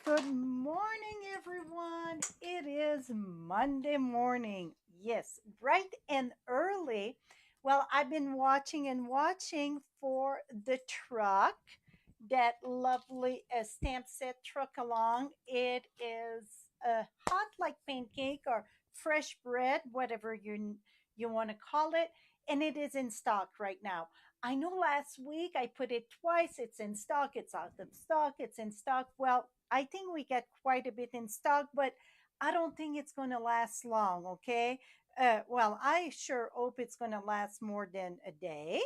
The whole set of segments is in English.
Good morning, everyone. It is Monday morning. Yes, bright and early. Well, I've been watching and watching for the truck, that lovely stamp set truck along. It is hot like pancake or fresh bread, whatever you want to call it, and it is in stock right now. I know last week I put it twice. It's in stock, it's out of stock, it's in stock. Well, I think we get quite a bit in stock, but I don't think it's going to last long, okay? Well, I sure hope it's going to last more than a day.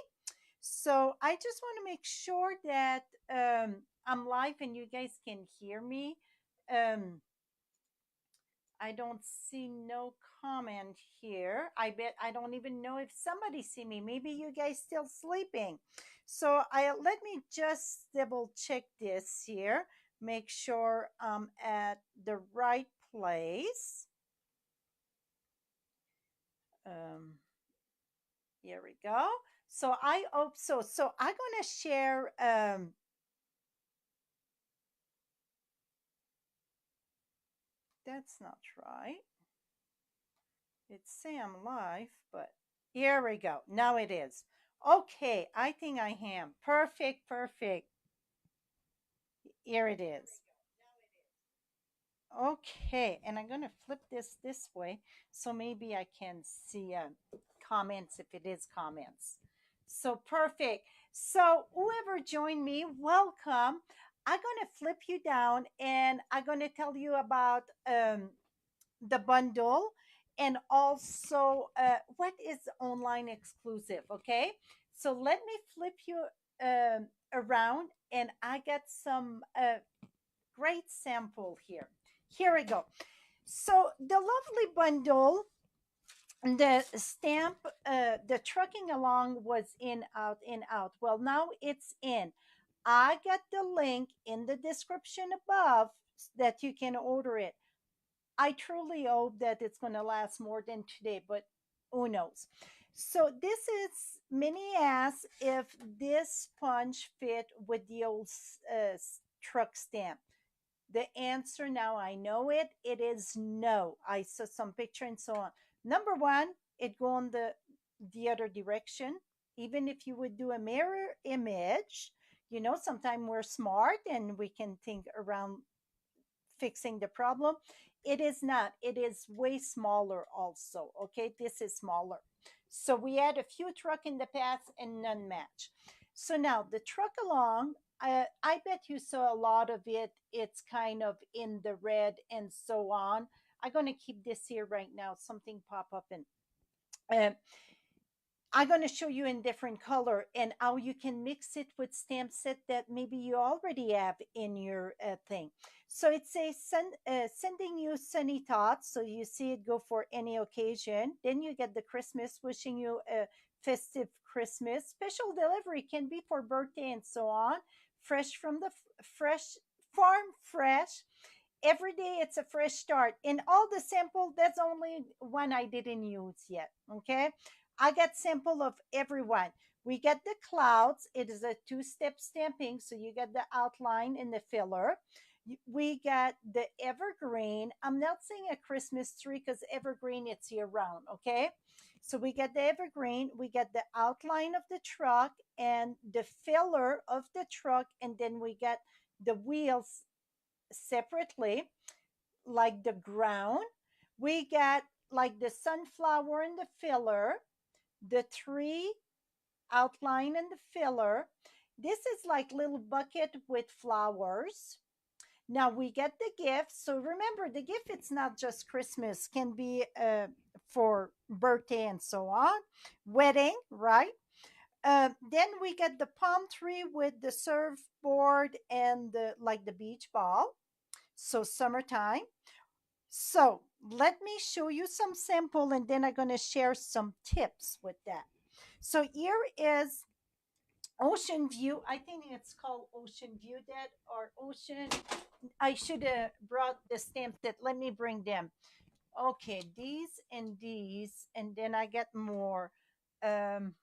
So I just want to make sure that I'm live and you guys can hear me. Um, I don't see no comment here. I bet I don't even know if somebody see me. Maybe you guys still sleeping. So I let me just double check this here. Make sure I'm at the right place. Um, here we go. So I hope so. So I'm gonna share. That's not right. It's say I'm live, but here we go. Now it is. Okay, I think I am. Perfect, perfect. Here it is. Okay, and I'm gonna flip this way so maybe I can see comments if it is comments. So perfect. So whoever joined me, welcome. I'm gonna flip you down and I'm gonna tell you about the bundle and also what is online exclusive. Okay, so let me flip you around and I got some great sample here. Here we go. So the lovely bundle, the stamp, the trucking along was in out. Well, now it's in. I got the link in the description above that you can order it. I truly hope that it's going to last more than today, but who knows? So this is mini asked if this sponge fit with the old truck stamp. The answer now I know it. It is no. I saw some picture and so on. Number one, it go on the other direction. Even if you would do a mirror image, sometimes we're smart and we can think around fixing the problem. It is not. It is way smaller also. Okay, this is smaller. So we had a few truck in the past and none match. So now the truck along, I bet you saw a lot of it. It's kind of in the red and so on. I'm going to keep this here right now. Something pop up and uh, I'm going to show you in different color and how you can mix it with stamp set that maybe you already have in your thing. So it says sending you sunny thoughts. So you see it go for any occasion. Then you get the Christmas, wishing you a festive Christmas. Special delivery can be for birthday and so on. Fresh from the fresh farm fresh. Every day it's a fresh start. In all the sample, that's only one I didn't use yet. Okay. I got sample of everyone. We get the clouds. It is a two-step stamping. So you get the outline and the filler. We got the evergreen. I'm not saying a Christmas tree because evergreen it's year round. Okay. So we get the evergreen, we get the outline of the truck and the filler of the truck, and then we get the wheels separately, like the ground. We got like the sunflower and the filler, the tree outline and the filler. This is like little bucket with flowers. Now we get the gift. So remember, the gift it's not just Christmas, can be for birthday and so on, wedding, right? Then we get the palm tree with the surfboard and the beach ball. So summertime. So let me show you some sample and then I'm going to share some tips with that. So here is Ocean View. I think it's called Ocean View that or Ocean. I should have brought the stamp that. Let me bring them. Okay, these, and then I get more. Um,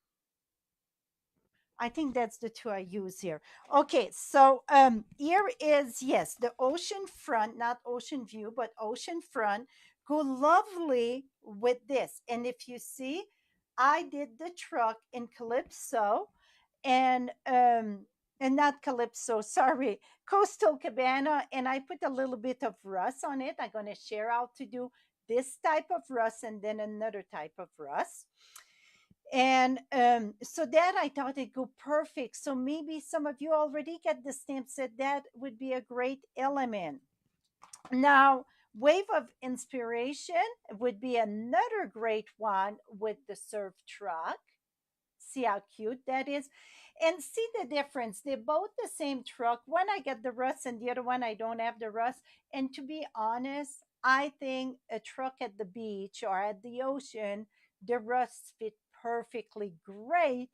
I think that's the two I use here. Okay, so here is, yes, the ocean front, not ocean view, but ocean front. Go lovely with this. And if you see, I did the truck in Calypso and not Calypso, sorry, Coastal Cabana, and I put a little bit of rust on it. I'm gonna share how to do this type of rust and then another type of rust. And so that I thought it go perfect. So maybe some of you already get the stamp set. That would be a great element. Now, Wave of Inspiration would be another great one with the surf truck. See how cute that is. And see the difference. They're both the same truck. One I get the rust and the other one I don't have the rust. And to be honest, I think a truck at the beach or at the ocean, the rust fit perfectly great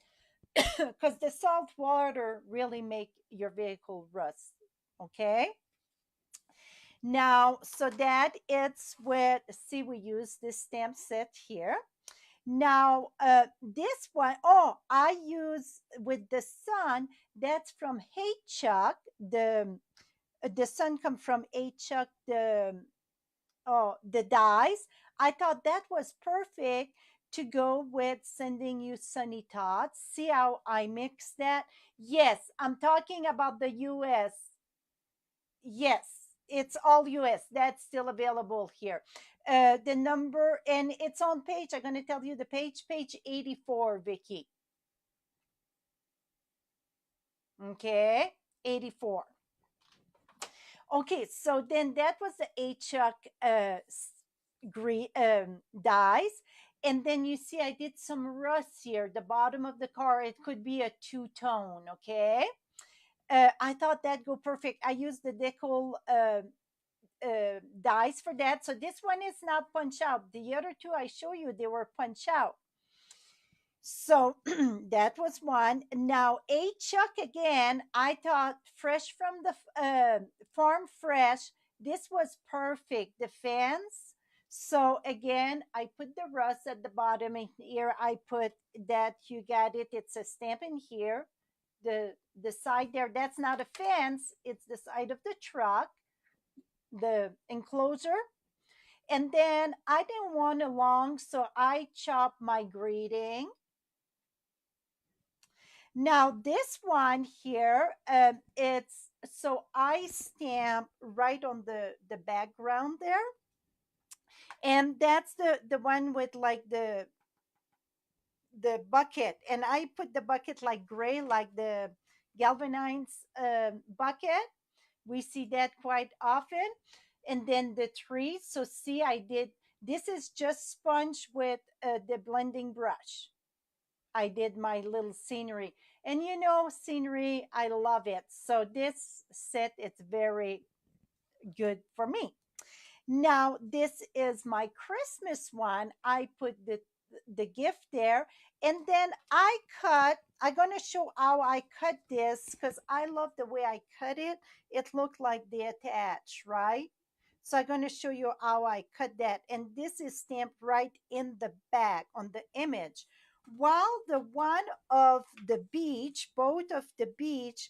because the salt water really make your vehicle rust. Okay. Now, so that it's with, see, we use this stamp set here. Now, this one, oh, I use with the sun, that's from Hey Chuck. The sun come from Hey Chuck, the dies. I thought that was perfect to go with sending you sunny thoughts. See how I mix that? Yes, I'm talking about the US. Yes, it's all US. That's still available here. The number, and it's on page, I'm going to tell you the page 84, Vicky. Okay, 84. Okay, so then that was the Chuck green dies. And then you see I did some rust here. The bottom of the car, it could be a two-tone, okay? I thought that go perfect. I used the decal dies for that. So this one is not punch out. The other two I show you, they were punch out. So that was one. Now, a chuck again, I thought fresh from the farm fresh. This was perfect. The fans. So again, I put the rust at the bottom, and here I put that you got it. It's a stamp in here. The side there, that's not a fence, it's the side of the truck, the enclosure. And then I didn't want a long, so I chopped my greeting. Now this one here, it's so I stamp right on the background there, and that's the one with like the bucket, and I put the bucket like gray, like the galvanized bucket. We see that quite often. And then the tree. So see, I did, this is just sponge with the blending brush. I did my little scenery. And you know, scenery, I love it. So this set, it's very good for me. Now, this is my Christmas one. I put the gift there. And then I'm going to show how I cut this because I love the way I cut it. It looked like they attach, right? So I'm going to show you how I cut that. And this is stamped right in the back on the image. While the one of the beach, both of the beach,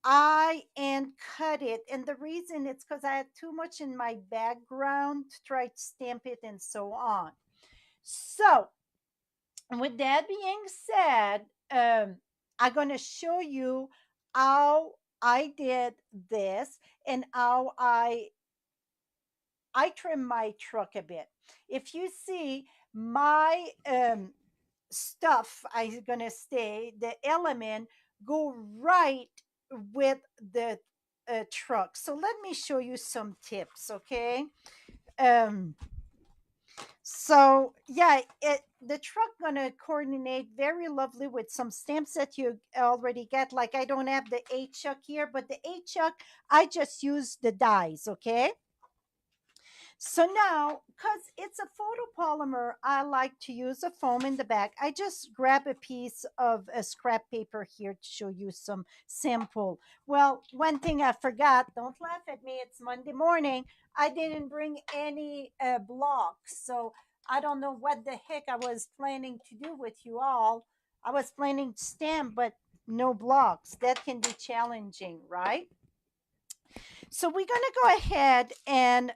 I and cut it. And the reason it's because I had too much in my background to try to stamp it and so on. So with that being said, I'm going to show you how I did this and how I trim my truck a bit. If you see my stuff, I'm going to say the element go right with the truck. So let me show you some tips, okay? Um, so yeah, the truck gonna coordinate very lovely with some stamps that you already get. Like I don't have the A chuck here, but the A chuck, I just use the dies, okay? So now, because it's a photopolymer, I like to use a foam in the back. I just grab a piece of a scrap paper here to show you some sample. Well, one thing I forgot, don't laugh at me, it's Monday morning. I didn't bring any blocks. So I don't know what the heck I was planning to do with you all. I was planning to stamp, but no blocks. That can be challenging, right? So we're gonna go ahead and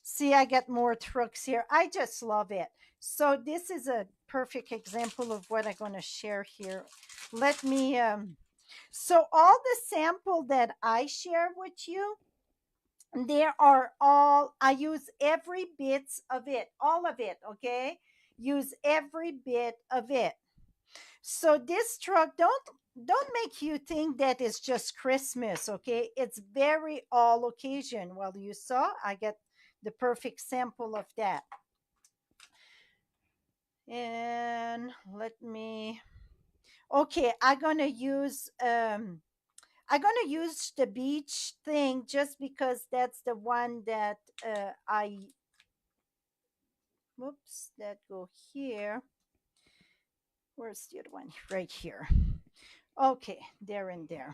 see, I get more trucks here. I just love it. So this is a perfect example of what I'm going to share here. Let me, so all the sample that I share with you, there are all, I use every bits of it, all of it, okay? Use every bit of it. So this truck, don't make you think that it's just Christmas, okay? It's very all occasion. Well, you saw I get the perfect sample of that. And let me, okay, I'm gonna use the beach thing just because that's the one that I whoops, that go here. Where's the other one? Right here. Okay, there and there.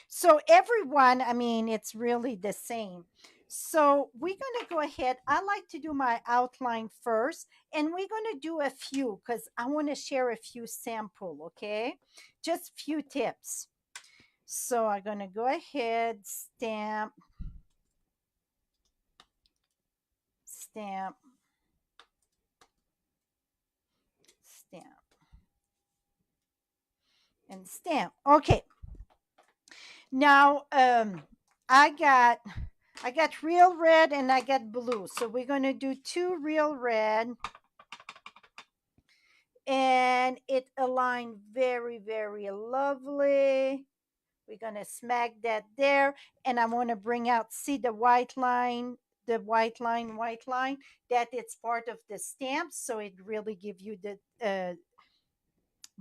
So everyone, I mean, it's really the same. So we're going to go ahead. I like to do my outline first, and we're going to do a few because I want to share a few sample, okay? Just few tips. So I'm going to go ahead, stamp, stamp, stamp, and stamp. Okay. Now, I got real red and I got blue. So we're going to do two real red, and it aligned very, very lovely. We're going to smack that there, and I want to bring out, see the white line, white line, that it's part of the stamp. So it really gives you the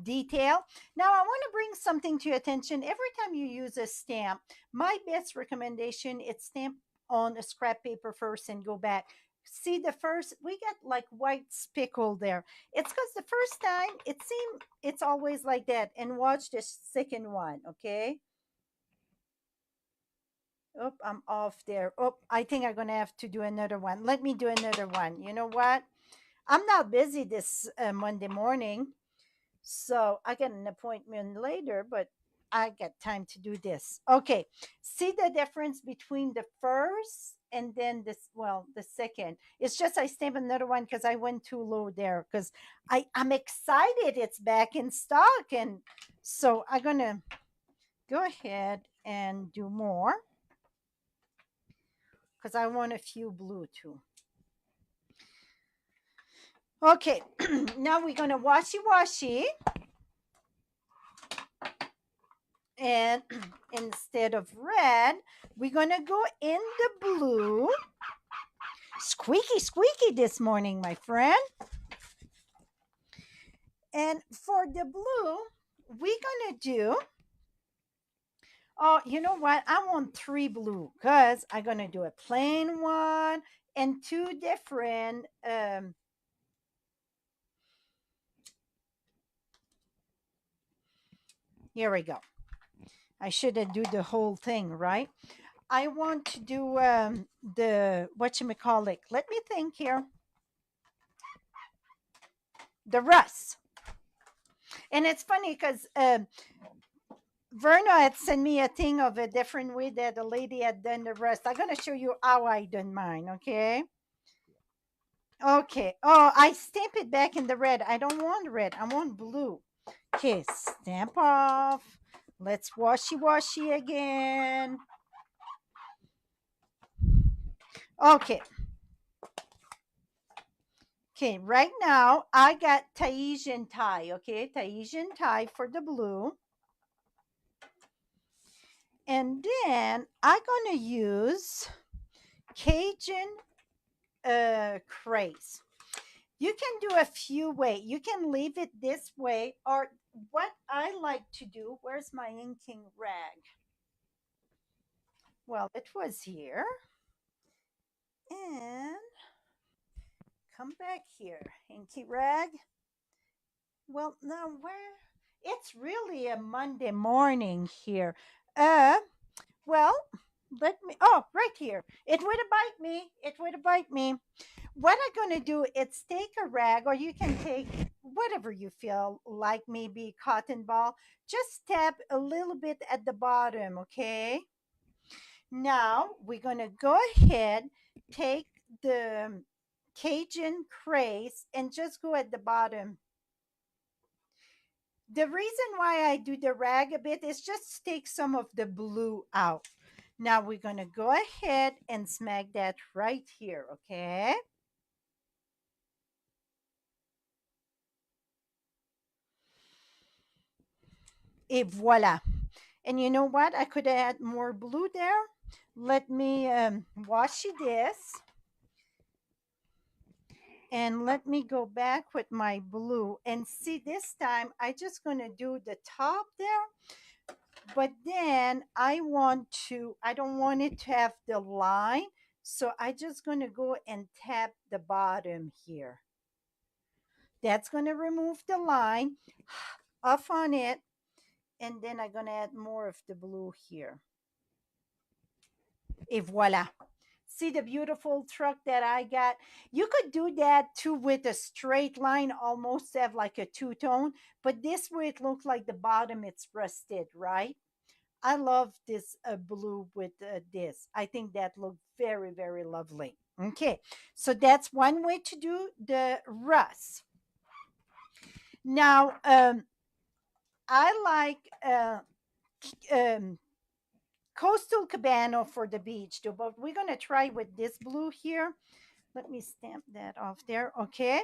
detail. Now, I want to bring something to your attention. Every time you use a stamp, my best recommendation is stamp on a scrap paper first and go back. See, the first, we got like white spickle there. It's because the first time it seemed it's always like that. And watch the second one, okay? Oh, I'm off there. Oh, I think I'm going to have to do another one. Let me do another one. You know what? I'm not busy this Monday morning. So I get an appointment later, but I get time to do this. Okay. See the difference between the first and then this, well, the second. It's just I stamp another one because I went too low there because I'm excited it's back in stock. And so I'm going to go ahead and do more because I want a few blue too. Okay. Now we're going to washy. And instead of red, we're going to go in the blue. Squeaky this morning, my friend. And for the blue, we're going to do, oh, you know what? I want three blue because I'm going to do a plain one and two different. Here we go. I should have do the whole thing, right? I want to do the, whatchamacallit. Let me think here. The rust. And it's funny because Verna had sent me a thing of a different way that the lady had done the rest. I'm going to show you how I done mine, okay? Okay. Oh, I stamp it back in the red. I don't want red. I want blue. Okay, stamp off. Let's washy again. Okay. Okay, right now I got Tahitian tie, okay? Tahitian tie for the blue. And then I'm going to use Cajun craze. You can do a few ways. You can leave it this way, or what I like to do, where's my inking rag? Well, it was here. And come back here, inky rag. Well, now where? It's really a Monday morning here. Well, let me, oh, right here. It would bite me. It would bite me. What I'm going to do is take a rag, or you can take, whatever you feel like, maybe cotton ball. Just tap a little bit at the bottom, okay? Now we're going to go ahead, take the Cajun craze and just go at the bottom. The reason why I do the rag a bit is just take some of the blue out. Now we're going to go ahead and smack that right here, okay? Et voila. And you know what? I could add more blue there. Let me wash this. And let me go back with my blue and see, this time I just going to do the top there, but then I don't want it to have the line, so I just going to go and tap the bottom here. That's going to remove the line off on it, and then I'm going to add more of the blue here. Et voila. See the beautiful truck that I got? You could do that too with a straight line, almost have like a two-tone, but this way it looks like the bottom it's rusted, right? I love this blue with this. I think that looked very, very lovely. Okay, so that's one way to do the rust. Now, I like Coastal Cabana for the beach too, but we're going to try with this blue here. Let me stamp that off there. Okay.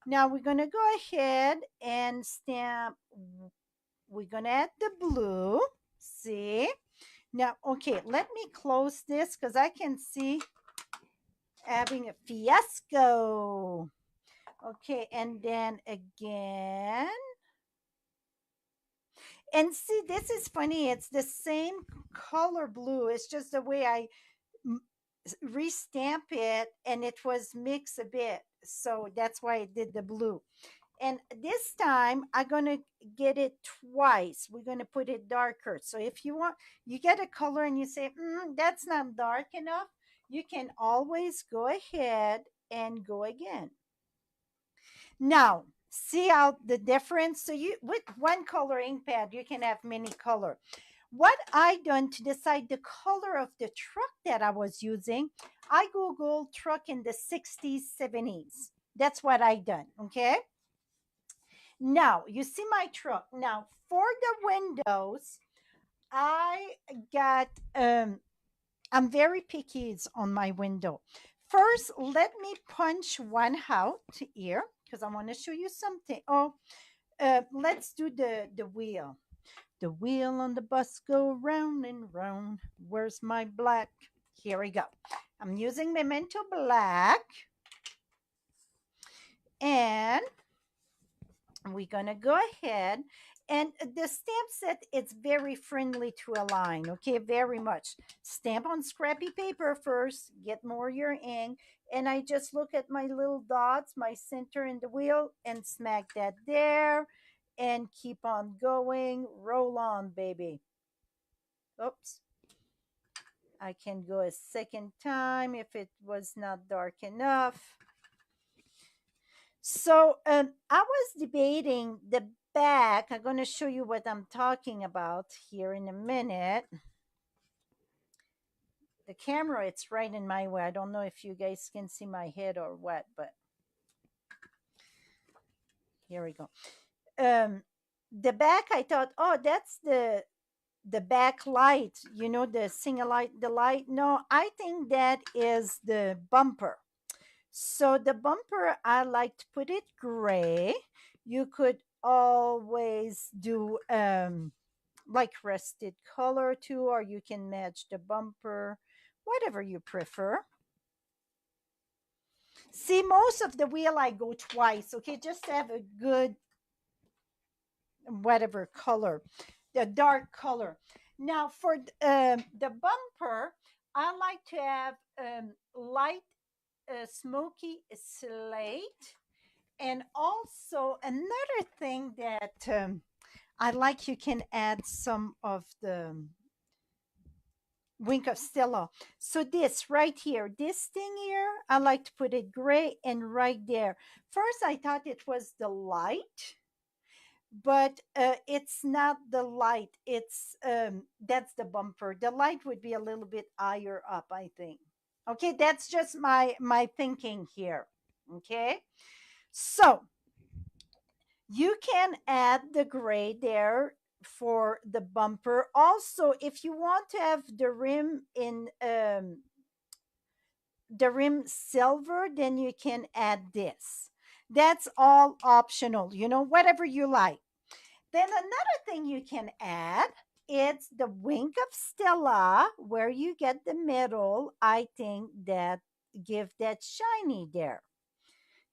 Now we're going to go ahead and stamp. We're going to add the blue. See? Now, okay, let me close this because I can see having a fiasco. Okay, and then again. And see, this is funny. It's the same color blue. It's just the way I restamp it, and it was mixed a bit. So that's why I did the blue. And this time I'm going to get it twice. We're going to put it darker. So if you want, you get a color and you say, that's not dark enough, you can always go ahead and go again. Now, see how the difference? So you, with one color ink pad, you can have many color. What I done to decide the color of the truck that I was using, I Googled truck in the 60s, 70s. That's what I done, okay? Now, you see my truck. Now, for the windows, I got, I'm very picky on my window. First, let me punch one out here because I want to show you something. Oh, let's do the wheel. The wheel on the bus go round and round. Where's my black? Here we go. I'm using Memento Black. And we're going to go ahead. And the stamp set, it's very friendly to align, okay? Very much. Stamp on scrappy paper first. Get more your ink. And I just look at my little dots, my center in the wheel, and smack that there. And keep on going. Roll on, baby. Oops. I can go a second time if it was not dark enough. So I was debating the back. I'm going to show you what I'm talking about here in a minute. The camera, it's right in my way. I don't know if you guys can see my head or what, but here we go. The back, I thought, oh, that's the back light, you know, the single light, the light. No, I think that is the bumper. So the bumper, I like to put it gray. You could always do like rusted color too, or you can match the bumper, whatever you prefer. See, most of the wheel I go twice, okay, just to have a good whatever color, the dark color. Now for the bumper, I like to have light smoky slate. And also another thing that I like, you can add some of the wink of Stella. So this right here, this thing here, I like to put it gray and right there. First, I thought it was the light, but it's not the light. It's that's the bumper. The light would be a little bit higher up, I think. Okay, that's just my thinking here. Okay, so you can add the gray there for the bumper. Also, if you want to have the rim silver, then you can add this. That's all optional, whatever you like. Then another thing you can add, it's the wink of Stella, where you get the middle. I think that give that shiny there.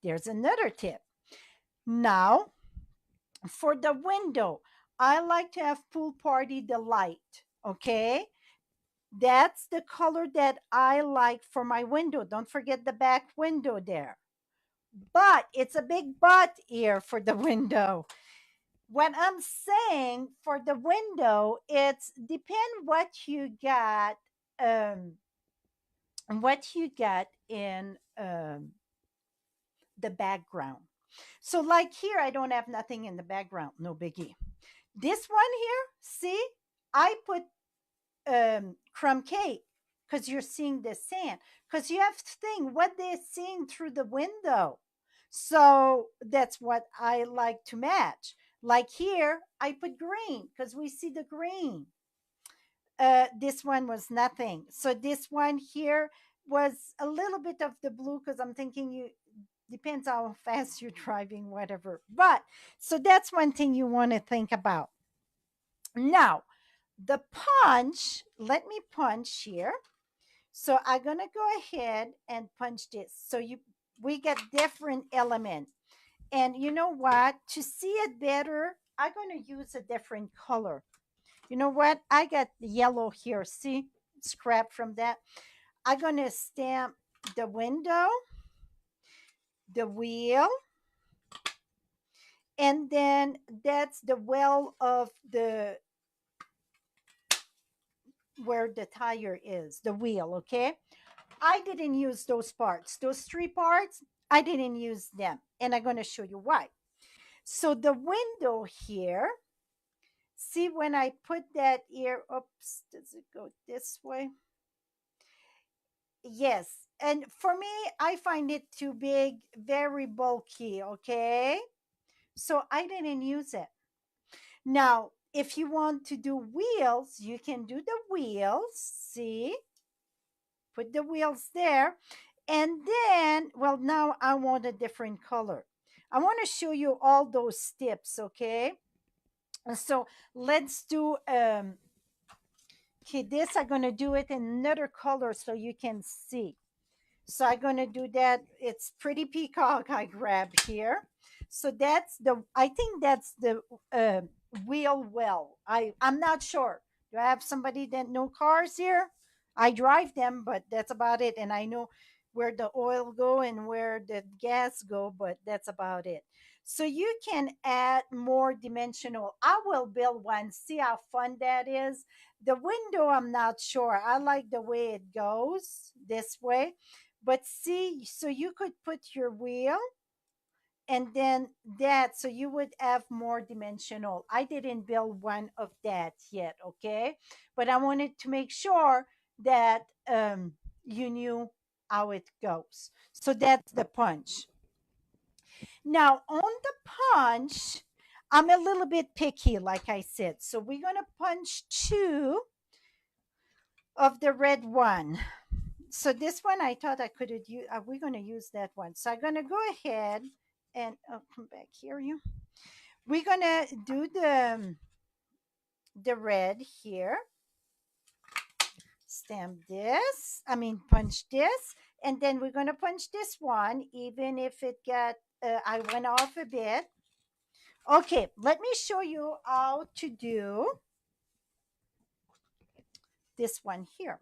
There's another tip. Now, for the window, I like to have Pool Party Delight. Okay, that's the color that I like for my window. Don't forget the back window there. But it's a big but here for the window. What I'm saying for the window, it's depend um, what you got in the background. So like here, I don't have nothing in the background, no biggie. This one here, see, I put crumb cake because you're seeing the sand. Because you have to think what they're seeing through the window. So that's what I like to match. Like here, I put green because we see the green. This one was nothing. So this one here was a little bit of the blue because I'm thinking you depends how fast you're driving, whatever. But so that's one thing you want to think about. Now, the punch, let me punch here. So I'm gonna go ahead and punch this. So we get different elements. And you know what? To see it better, I'm gonna use a different color. You know what? I got the yellow here. See? Scrap from that. I'm gonna stamp the window, the wheel, and then that's the well of the where the tire is, the wheel, okay? I didn't use those parts. Those three parts, I didn't use them. And I'm going to show you why. So the window here, see when I put that here, oops, does it go this way? Yes. And for me, I find it too big, very bulky, okay? So I didn't use it. Now, if you want to do wheels, you can do the wheels, see? Put the wheels there. And then, well, now I want a different color. I want to show you all those tips, okay? And so let's do, okay, this I'm going to do it in another color so you can see. So I'm going to do that. It's pretty peacock I grab here. So that's I think that's the uh, wheel well. I'm not sure. Do I have somebody that know cars here? I drive them, but that's about it. And I know where the oil go and where the gas go, but that's about it. So you can add more dimensional. I will build one. See how fun that is. The window, I'm not sure. I like the way it goes this way. But see, so you could put your wheel and then that, so you would have more dimensional. I didn't build one of that yet, okay? But I wanted to make sure that you knew how it goes. So that's the punch. Now, on the punch, I'm a little bit picky, like I said. So we're going to punch two of the red one. So this one I thought I could use. We're going to use that one. So I'm going to go ahead and come back here. We're going to do the red here. Stamp this. I mean, punch this, and then we're going to punch this one, even if it got. I went off a bit. Okay, let me show you how to do this one here.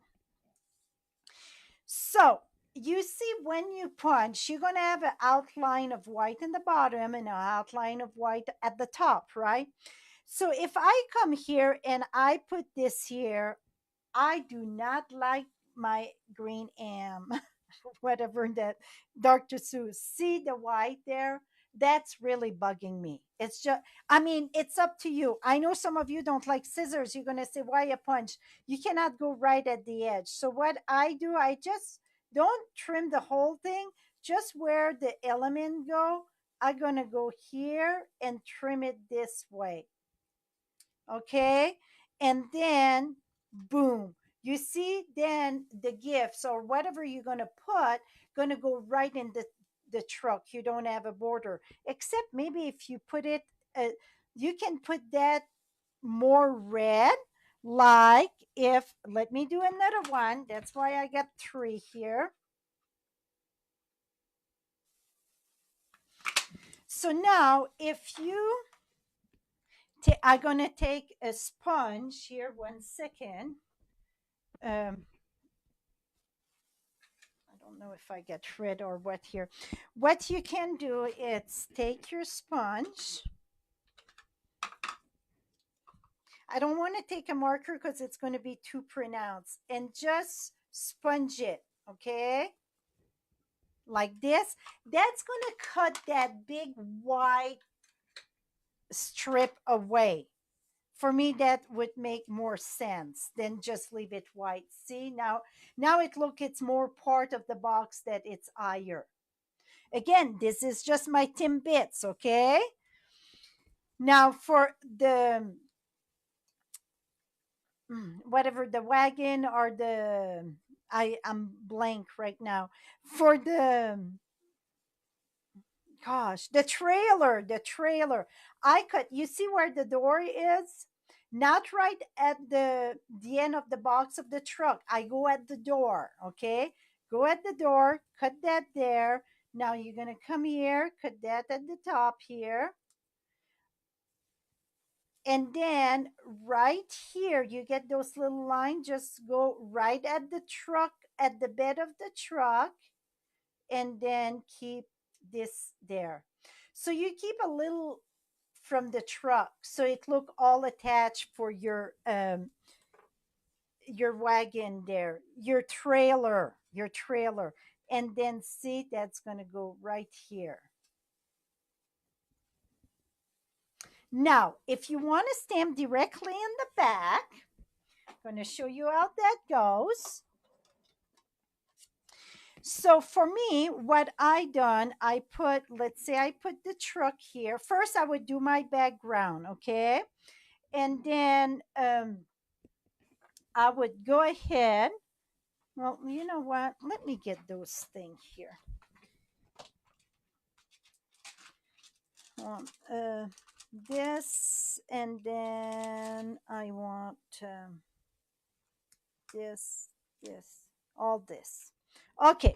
So you see when you punch, you're going to have an outline of white in the bottom and an outline of white at the top, right? So if I come here and I put this here, I do not like my green am, whatever that Dr. Seuss. See the white there? That's really bugging me. It's just, I mean, it's up to you. I know some of you don't like scissors. You're going to say, why a punch? You cannot go right at the edge. So, what I do, I just don't trim the whole thing, just where the element go. I'm going to go here and trim it this way. Okay, and then boom, you see, then the gifts or whatever you're going to put going to go right in the truck. You don't have a border, except maybe if you put it, you can put that more red, like, if, let me do another one, that's why I got three here. So now if you I'm going to take a sponge here, 1 second. um, I don't know if I get rid or what here. What you can do is take your sponge. I don't want to take a marker because it's going to be too pronounced, and just sponge it, okay? Like this. That's going to cut that big white strip away. For me, that would make more sense than just leave it white. See, now it's more part of the box that it's higher. Again, this is just my Timbits, okay? Now for the whatever, the wagon or the, I'm blank right now. For the, gosh, the trailer. I cut, you see where the door is? Not right at the end of the box of the truck. I go at the door, okay? Go at the door, cut that there. Now you're gonna come here, cut that at the top here. And then right here, you get those little lines, just go right at the truck, at the bed of the truck, and then keep this there. So you keep a little from the truck, so it look all attached for your wagon there, your trailer. And then see, that's gonna go right here. Now, if you want to stamp directly in the back, I'm going to show you how that goes. So for me, what I done, I put, let's say I put the truck here. First, I would do my background, okay? And then I would go ahead. Well, you know what? Let me get those things here. Uh, this, and then I want this, this, all this. Okay,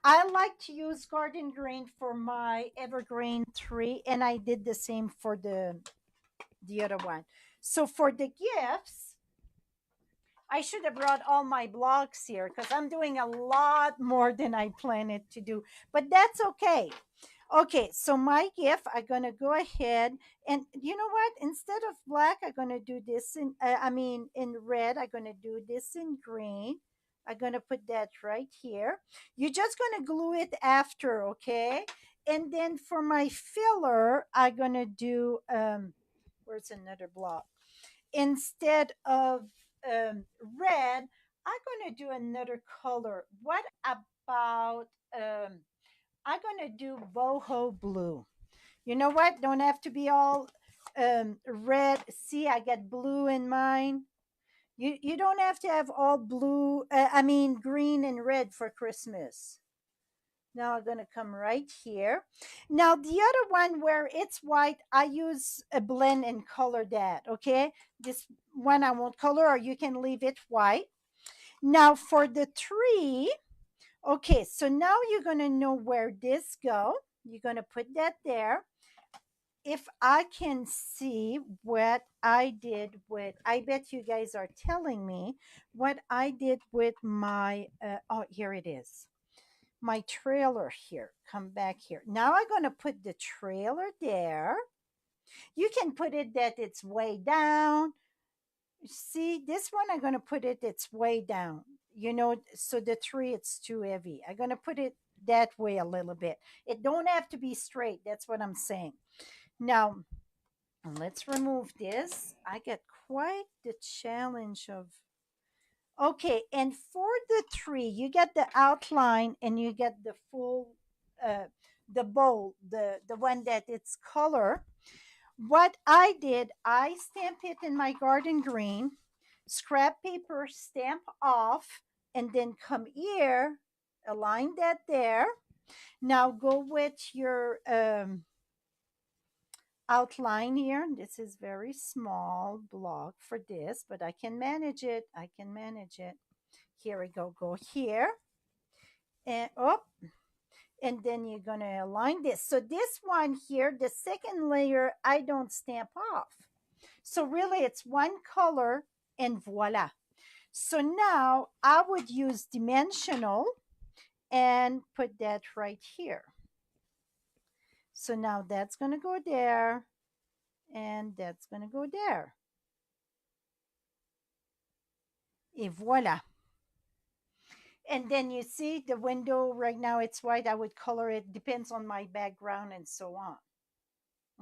I like to use garden green for my evergreen tree, and I did the same for the other one. So for the gifts, I should have brought all my blocks here because I'm doing a lot more than I planned to do, but that's okay. Okay, so my gift, I'm gonna go ahead, and you know what? Instead of black, I'm gonna do this in, in red. I'm gonna do this in green. I'm gonna put that right here. You're just gonna glue it after, okay? And then for my filler, I'm gonna do, where's another block? Instead of red, I'm gonna do another color. What about I'm gonna do boho blue. You know what? Don't have to be all red. See, I got blue in mine. You don't have to have all blue. Green and red for Christmas. Now I'm gonna come right here. Now the other one where it's white, I use a blend and color that. Okay, this one I won't color, or you can leave it white. Now for the tree, okay, so now you're going to know where this go. You're going to put that there. If I can see what I did with, I bet you guys are telling me what I did with my, oh, here it is. My trailer here. Come back here. Now I'm going to put the trailer there. You can put it that it's way down. See, this one I'm going to put it, it's way down. So the three, it's too heavy. I'm going to put it that way a little bit. It don't have to be straight. That's what I'm saying. Now, let's remove this. I get quite the challenge of. Okay, and for the three, you get the outline and you get the full, uh, the bowl, the one that it's color. What I did, I stamped it in my garden green, scrap paper, stamp off, and then come here, align that there. Now go with your outline here. This is very small block for this, but I can manage it. I can manage it. Here we go. Go here. And oh, and then you're going to align this. So this one here, the second layer, I don't stamp off. So really it's one color and voila. So now I would use dimensional and put that right here. So now that's going to go there and that's going to go there. Et voila. And then you see the window right now, it's white. I would color it, depends on my background and so on.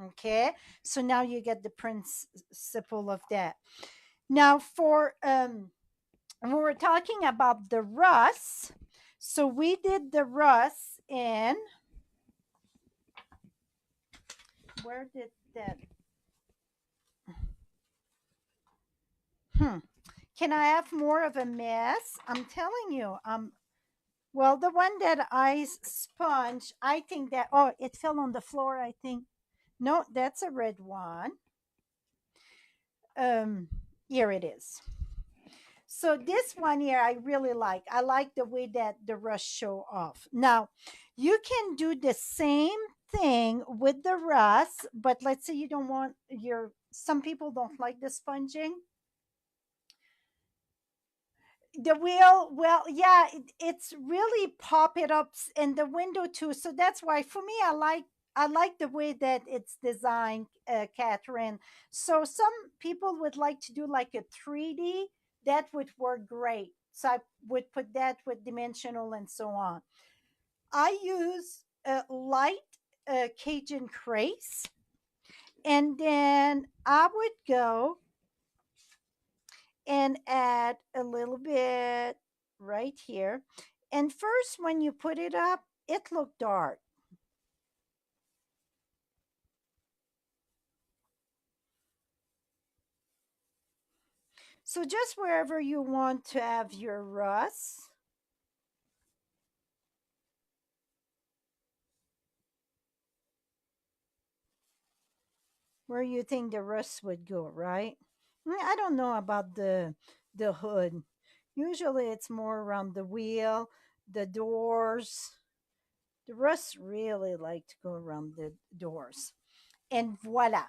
Okay, so now you get the principle of that. Now for when we're talking about the rust, so we did the rust in, where did that, can I have more of a mess? I'm telling you, well, the one that I sponge, I think that, oh, it fell on the floor, I think. No, that's a red one. Here it is. So this one here, I really like. I like the way that the rust show off. Now, you can do the same thing with the rust, but let's say you don't want your, some people don't like the sponging. The wheel, well, yeah, it's really pop it up in the window too. So that's why for me, I like the way that it's designed, Catherine. So some people would like to do like a 3D. That would work great. So I would put that with dimensional and so on. I use a light Cajun crease, and then I would go and add a little bit right here. And first, when you put it up, it looked dark. So just wherever you want to have your rust, where you think the rust would go, right? I don't know about the hood. Usually it's more around the wheel, the doors. The rust really like to go around the doors. And voila.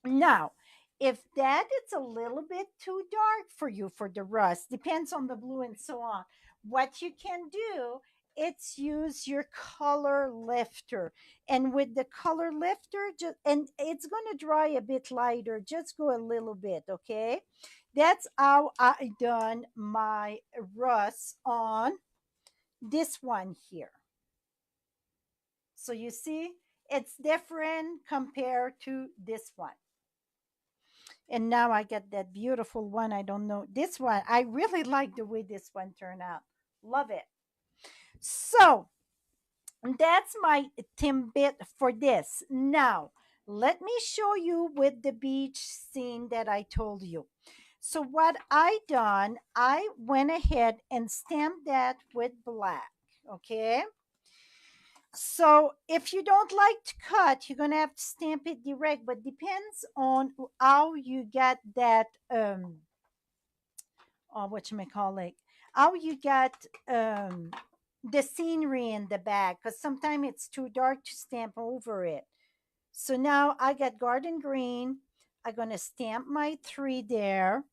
Now, if that is a little bit too dark for you for the rust, depends on the blue and so on. What you can do, it's use your color lifter. And with the color lifter, just, and it's going to dry a bit lighter. Just go a little bit, okay? That's how I done my rust on this one here. So you see, it's different compared to this one. And now I get that beautiful one. I don't know. This one, I really like the way this one turned out. Love it. So that's my timbit for this. Now, let me show you with the beach scene that I told you. So what I done, I went ahead and stamped that with black. Okay. So if you don't like to cut, you're gonna have to stamp it direct, but depends on how you get that what you may call it, how you get the scenery in the back, because sometimes it's too dark to stamp over it. So now I got garden green. I'm gonna stamp my three there.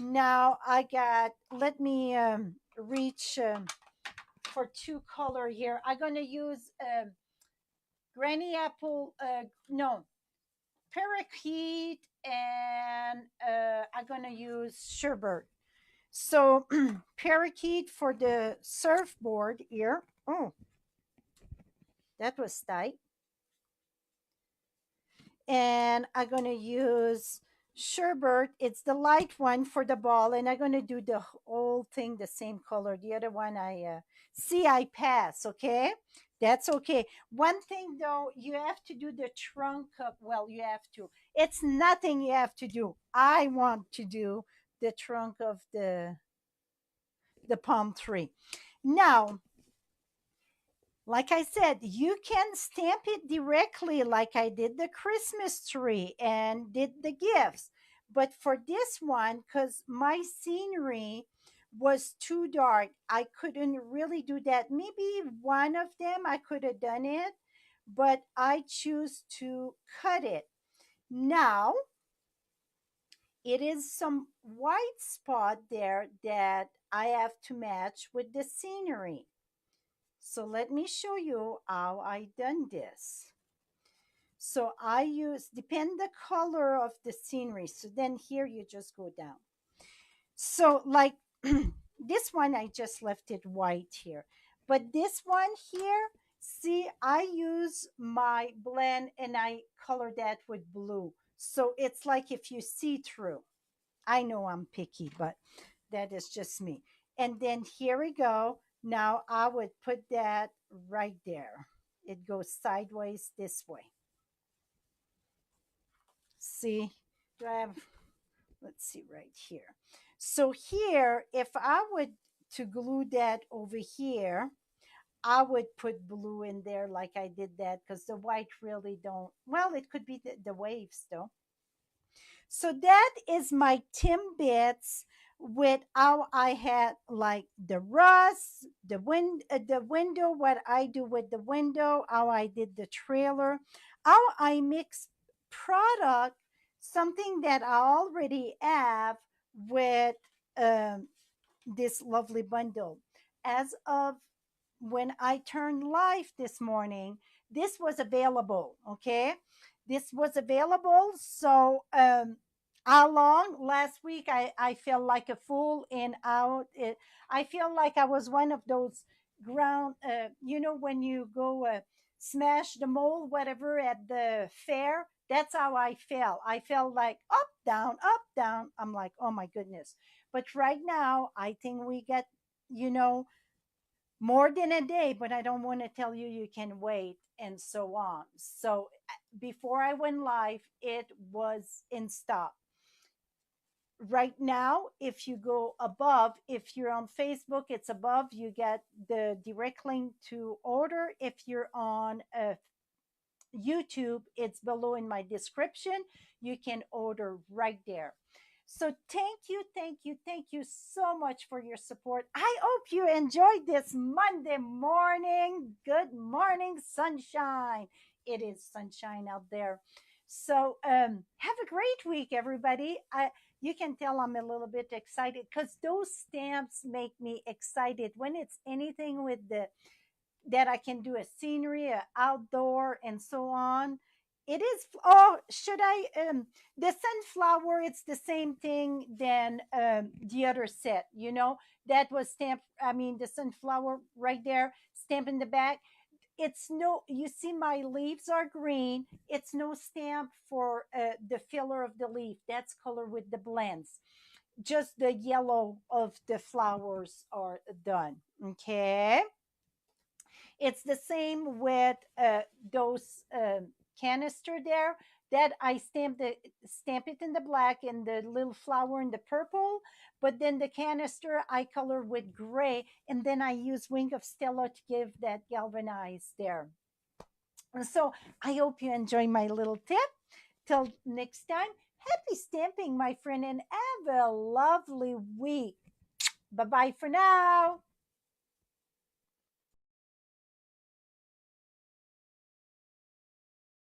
Now I got, let me reach for two color here. I'm gonna use granny apple, no, parakeet, and I'm gonna use sherbet. So parakeet for the surfboard here. Oh, that was tight. And I'm gonna use sherbet. It's the light one for the ball, and I'm gonna do the whole thing the same color. The other one I see I pass. Okay, that's okay. One thing though, you have to do the trunk of. Well, you have to. It's nothing you have to do. I want to do the trunk of the palm tree. Now, like I said, you can stamp it directly like I did the Christmas tree and did the gifts. But for this one, because my scenery was too dark, I couldn't really do that. Maybe one of them I could have done it, but I choose to cut it. Now, it is some white spot there that I have to match with the scenery. So let me show you how I done this. So I use, depend the color of the scenery. So then here you just go down. So like this one, I just left it white here. But this one here, see, I use my blend and I color that with blue. So it's like if you see through. I know I'm picky, but that is just me. And then here we go. Now I would put that right there. It goes sideways this way. See, do I have, let's see right here. So here, if I would to glue that over here, I would put blue in there like I did that because the white really don't, well, it could be the waves though. So that is my Timbits with how I had like the rust, the window, what I do with the window, how I did the trailer, how I mix product, something that I already have with um, this lovely bundle. As of when I turned live this morning, this was available. Okay. This was available. So, how long last week I felt like a fool and out it, I feel like I was one of those ground when you go smash the mole whatever at the fair. That's how I felt like up down up down. I'm like, oh my goodness. But right now I think we get you know more than a day, but I don't want to tell you you can wait and so on. So before I went live, it was in stock. Right now, if you go above, if you're on Facebook, it's above, you get the direct link to order. If you're on YouTube, it's below in my description. You can order right there. So thank you so much for your support. I hope you enjoyed this Monday morning. Good morning, sunshine. It is sunshine out there. So have a great week, everybody. You can tell I'm a little bit excited because those stamps make me excited when it's anything with the that I can do a scenery, a outdoor, and so on. It is. Oh, should I? The sunflower. It's the same thing than the other set. That was stamped. I mean, the sunflower right there, stamped in the back. It's no. You see, my leaves are green. It's no stamp for the filler of the leaf. That's color with the blends. Just the yellow of the flowers are done. Okay. It's the same with those canister there that I stamp it in the black and the little flower in the purple, but then the canister I color with gray, and then I use Wing of Stella to give that galvanized there. And so I hope you enjoy my little tip. Till next time, happy stamping, my friend, and have a lovely week. Bye bye for now.